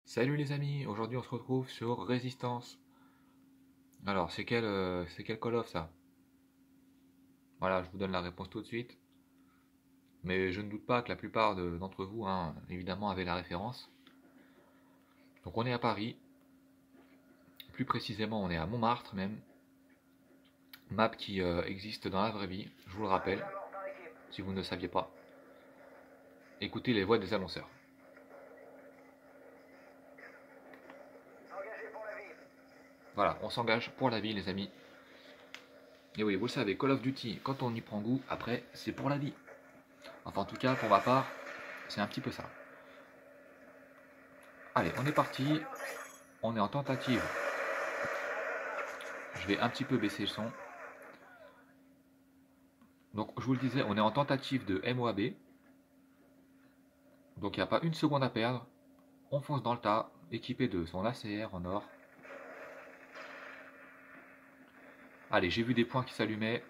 Salut les amis, aujourd'hui on se retrouve sur Résistance. Alors c'est quel Call of ça? Voilà, je vous donne la réponse tout de suite. Mais je ne doute pas que la plupart d'entre vous, hein, évidemment, avaient la référence. Donc on est à Paris, plus précisément on est à Montmartre même. Map qui existe dans la vraie vie, je vous le rappelle, si vous ne le saviez pas. Écoutez les voix des annonceurs. Voilà, on s'engage pour la vie les amis. Et oui, vous le savez, Call of Duty, quand on y prend goût, après c'est pour la vie. Enfin en tout cas, pour ma part, c'est un petit peu ça. Allez, on est parti. On est en tentative. Je vais un petit peu baisser le son. Donc, je vous le disais, on est en tentative de MOAB. Donc, il n'y a pas une seconde à perdre. On fonce dans le tas, équipé de son ACR en or. Allez, j'ai vu des points qui s'allumaient.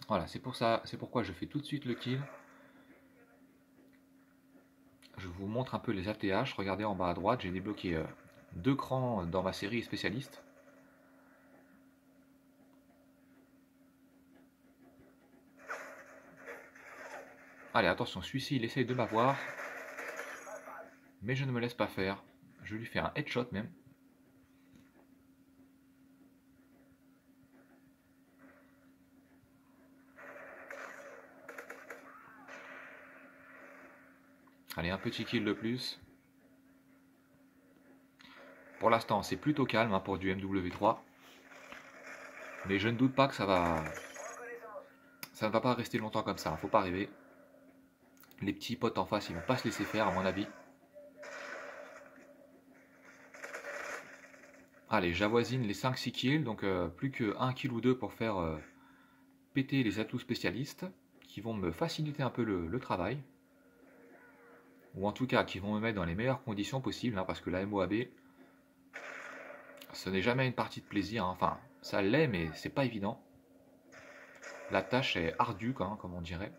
Voilà, c'est pour ça, c'est pourquoi je fais tout de suite le kill. Je vous montre un peu les ATH. Regardez en bas à droite, j'ai débloqué 2 crans dans ma série spécialiste. Allez, attention, celui-ci, il essaye de m'avoir. Mais je ne me laisse pas faire. Je lui fais un headshot même. Allez, un petit kill de plus. Pour l'instant, c'est plutôt calme hein, pour du MW3. Mais je ne doute pas que ça ne va pas rester longtemps comme ça. Faut pas rêver. Les petits potes en face, ils vont pas se laisser faire, à mon avis. Allez, j'avoisine les 5-6 kills. Donc plus que 1 kill ou 2 pour faire péter les atouts spécialistes. Qui vont me faciliter un peu le travail. Ou en tout cas, qui vont me mettre dans les meilleures conditions possibles. Hein, parce que la MOAB, ce n'est jamais une partie de plaisir. Hein. Enfin, ça l'est, mais c'est pas évident. La tâche est ardue, hein, comme on dirait.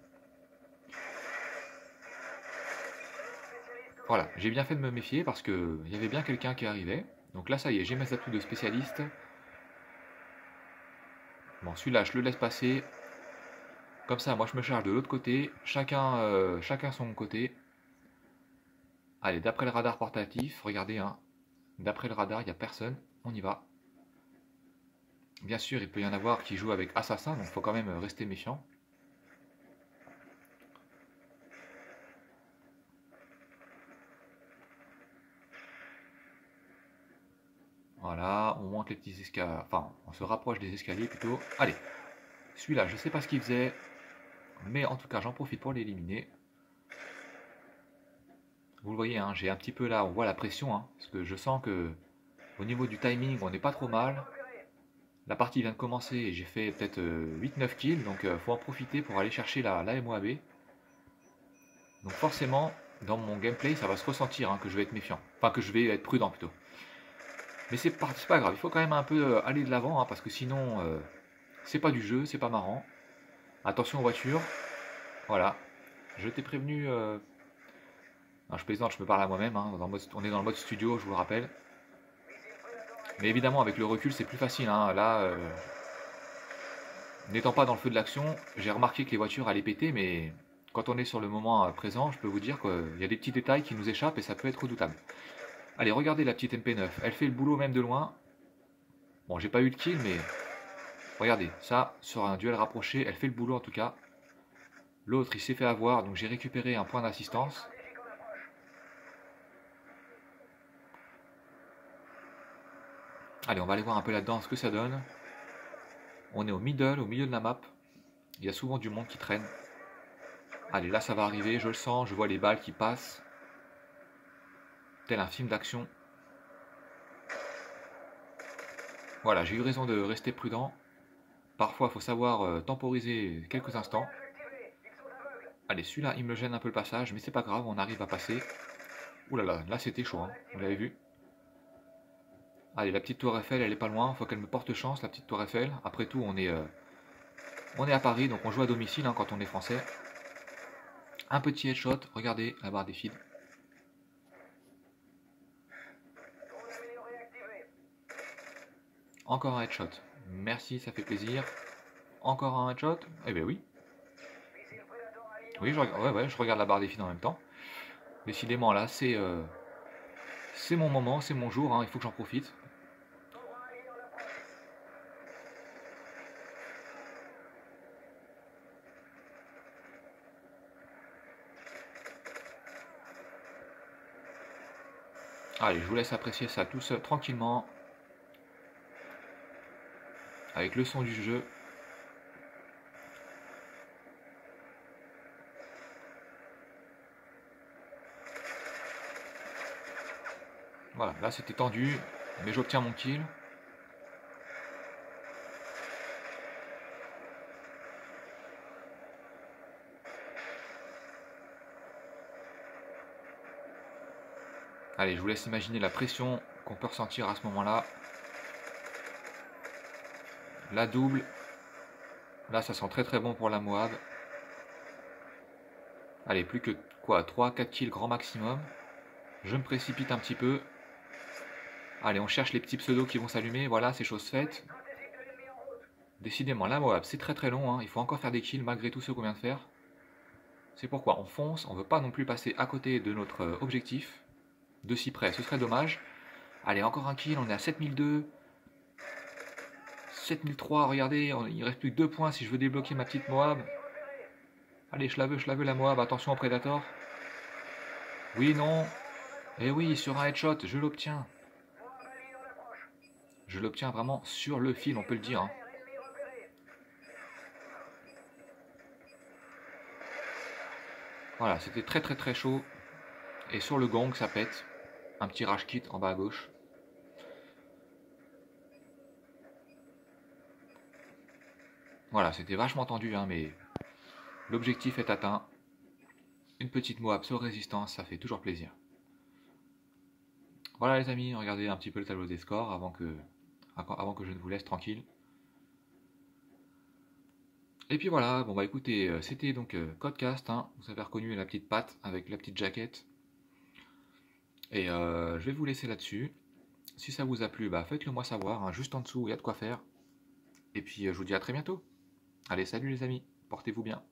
Voilà, j'ai bien fait de me méfier parce qu'il y avait bien quelqu'un qui arrivait. Donc là, ça y est, j'ai mes atouts de spécialiste. Bon, celui-là, je le laisse passer. Comme ça, moi, je me charge de l'autre côté. Chacun son côté. Allez, d'après le radar portatif, regardez, hein. D'après le radar, il n'y a personne. On y va. Bien sûr, il peut y en avoir qui jouent avec Assassin, donc il faut quand même rester méfiant. Voilà, on monte les petits escaliers. Enfin, on se rapproche des escaliers plutôt. Allez, celui-là, je ne sais pas ce qu'il faisait. Mais en tout cas, j'en profite pour l'éliminer. Vous le voyez, hein, j'ai un petit peu là, on voit la pression. Hein, parce que je sens que au niveau du timing, on n'est pas trop mal. La partie vient de commencer et j'ai fait peut-être 8-9 kills. Donc faut en profiter pour aller chercher la MOAB. Donc forcément, dans mon gameplay, ça va se ressentir hein, que je vais être méfiant. Enfin, que je vais être prudent plutôt. Mais c'est pas grave, il faut quand même un peu aller de l'avant, hein, parce que sinon, c'est pas du jeu, c'est pas marrant. Attention aux voitures. Voilà. Je t'ai prévenu. Non, je plaisante, je me parle à moi-même. Hein, on est dans le mode studio, je vous le rappelle. Mais évidemment, avec le recul, c'est plus facile. Hein. Là, n'étant pas dans le feu de l'action, j'ai remarqué que les voitures allaient péter, mais quand on est sur le moment présent, je peux vous dire qu'il y a des petits détails qui nous échappent et ça peut être redoutable. Allez, regardez la petite MP9, elle fait le boulot même de loin. Bon, j'ai pas eu de kill, mais regardez, ça, sur un duel rapproché, elle fait le boulot en tout cas. L'autre, il s'est fait avoir, donc j'ai récupéré un point d'assistance. Allez, on va aller voir un peu là-dedans ce que ça donne. On est au middle, au milieu de la map. Il y a souvent du monde qui traîne. Allez, là ça va arriver, je le sens, je vois les balles qui passent. Tel un film d'action. Voilà, j'ai eu raison de rester prudent. Parfois, il faut savoir temporiser quelques instants. Allez, celui-là, il me gêne un peu le passage, mais c'est pas grave, on arrive à passer. Ouh là c'était chaud, hein, vous l'avez vu. Allez, la petite tour Eiffel, elle est pas loin, faut qu'elle me porte chance, la petite tour Eiffel. Après tout, on est à Paris, donc on joue à domicile hein, quand on est français. Un petit headshot, regardez la barre des feeds. Encore un headshot. Merci, ça fait plaisir. Encore un headshot. Eh ben oui. Oui, je regarde la barre des filles en même temps. Décidément, là, c'est mon moment, c'est mon jour, hein, il faut que j'en profite. Allez, je vous laisse apprécier ça tout seul, tranquillement, avec le son du jeu. Voilà, là c'était tendu, mais j'obtiens mon kill. Allez, je vous laisse imaginer la pression qu'on peut ressentir à ce moment-là. La double. Là, ça sent très très bon pour la Moab. Allez, plus que quoi, 3-4 kills grand maximum. Je me précipite un petit peu. Allez, on cherche les petits pseudos qui vont s'allumer. Voilà, c'est chose faite. Décidément, la Moab, c'est très très long, hein. Il faut encore faire des kills malgré tout ce qu'on vient de faire. C'est pourquoi on fonce, on ne veut pas non plus passer à côté de notre objectif. De si près, ce serait dommage. Allez, encore un kill, on est à 7002. 7003, regardez, il reste plus que 2 points si je veux débloquer ma petite Moab. Allez, je la veux la Moab, attention au Predator. Oui, non. Eh oui, sur un headshot, je l'obtiens. Je l'obtiens vraiment sur le fil, on peut le dire, hein. Voilà, c'était très très très chaud. Et sur le gong, ça pète. Un petit rage kit en bas à gauche. Voilà, c'était vachement tendu, hein, mais l'objectif est atteint. Une petite Moab sur résistance, ça fait toujours plaisir. Voilà les amis, regardez un petit peu le tableau des scores avant que je ne vous laisse tranquille. Et puis voilà, bon bah écoutez, c'était donc Codecast, hein, vous avez reconnu la petite patte avec la petite jaquette. Et je vais vous laisser là-dessus. Si ça vous a plu, bah faites-le moi savoir, hein, juste en dessous, il y a de quoi faire. Et puis je vous dis à très bientôt. Allez, salut les amis, portez-vous bien.